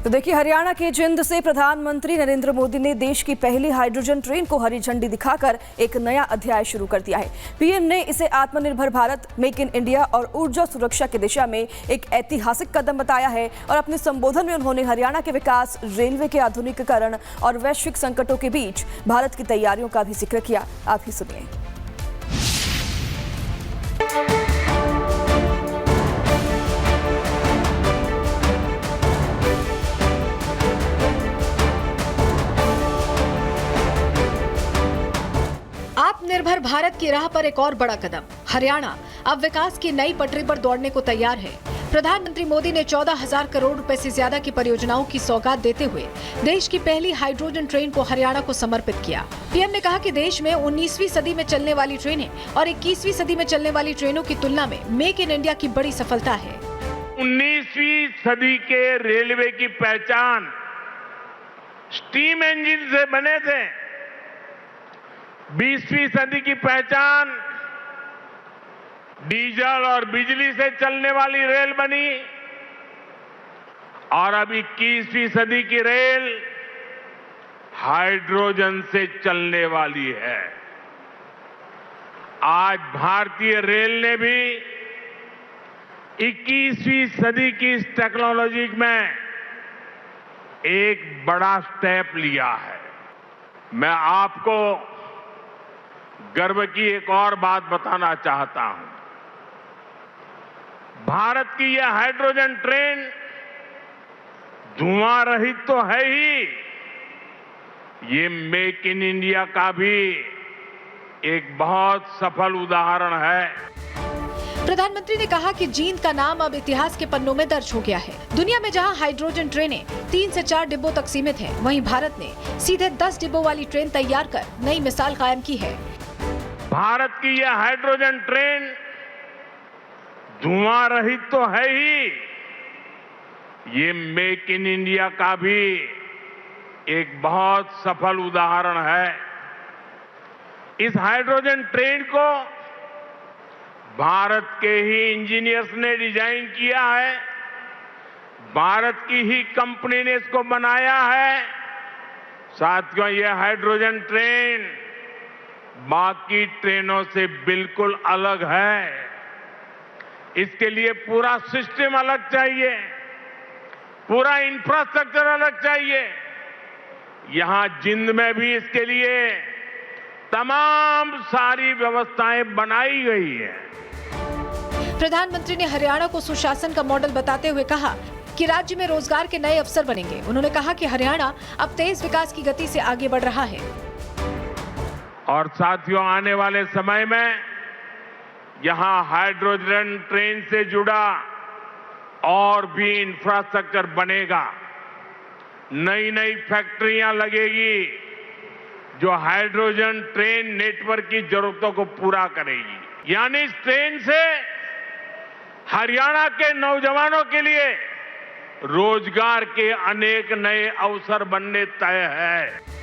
तो देखिए, हरियाणा के जिंद से प्रधानमंत्री नरेंद्र मोदी ने देश की पहली हाइड्रोजन ट्रेन को हरी झंडी दिखाकर एक नया अध्याय शुरू कर दिया है। पीएम ने इसे आत्मनिर्भर भारत, मेक इन इंडिया और ऊर्जा सुरक्षा की दिशा में एक ऐतिहासिक कदम बताया है। और अपने संबोधन में उन्होंने हरियाणा के विकास, रेलवे के आधुनिकीकरण और वैश्विक संकटों के बीच भारत की तैयारियों का भी जिक्र किया। आप ही सुनिए। आत्मनिर्भर भारत की राह पर एक और बड़ा कदम। हरियाणा अब विकास की नई पटरी पर दौड़ने को तैयार है। प्रधानमंत्री मोदी ने 14,000 करोड़ रुपए से ज्यादा की परियोजनाओं की सौगात देते हुए देश की पहली हाइड्रोजन ट्रेन को हरियाणा को समर्पित किया। पीएम ने कहा कि देश में 19वीं सदी में चलने वाली ट्रेनें और 21वीं सदी में चलने वाली ट्रेनों की तुलना में मेक इन इंडिया की बड़ी सफलता है। 19वीं सदी के रेलवे की पहचान स्टीम इंजन से बने थे। 20वीं सदी की पहचान डीजल और बिजली से चलने वाली रेल बनी और अब 21वीं सदी की रेल हाइड्रोजन से चलने वाली है। आज भारतीय रेल ने भी 21वीं सदी की इस टेक्नोलॉजी में एक बड़ा स्टेप लिया है। मैं आपको गर्व की एक और बात बताना चाहता हूं। भारत की यह हाइड्रोजन ट्रेन धुआं रहित तो है ही, ये मेक इन इंडिया का भी एक बहुत सफल उदाहरण है। प्रधानमंत्री ने कहा कि जींद का नाम अब इतिहास के पन्नों में दर्ज हो गया है। दुनिया में जहां हाइड्रोजन ट्रेनें 3 से 4 डिब्बों तक सीमित हैं, वहीं भारत ने सीधे 10 डिब्बों वाली ट्रेन तैयार कर नई मिसाल कायम की है। भारत की यह हाइड्रोजन ट्रेन धुआं रहित तो है ही, ये मेक इन इंडिया का भी एक बहुत सफल उदाहरण है। इस हाइड्रोजन ट्रेन को भारत के ही इंजीनियर्स ने डिजाइन किया है, भारत की ही कंपनी ने इसको बनाया है। साथियों, यह हाइड्रोजन ट्रेन बाकी ट्रेनों से बिल्कुल अलग है। इसके लिए पूरा सिस्टम अलग चाहिए, पूरा इंफ्रास्ट्रक्चर अलग चाहिए। यहां जिंद में भी इसके लिए तमाम सारी व्यवस्थाएं बनाई गई है। प्रधानमंत्री ने हरियाणा को सुशासन का मॉडल बताते हुए कहा कि राज्य में रोजगार के नए अवसर बनेंगे। उन्होंने कहा कि हरियाणा अब तेज विकास की गति से आगे बढ़ रहा है। और साथियों, आने वाले समय में यहां हाइड्रोजन ट्रेन से जुड़ा और भी इंफ्रास्ट्रक्चर बनेगा। नई नई फैक्ट्रियां लगेगी जो हाइड्रोजन ट्रेन नेटवर्क की जरूरतों को पूरा करेगी। यानी इस ट्रेन से हरियाणा के नौजवानों के लिए रोजगार के अनेक नए अवसर बनने तय है।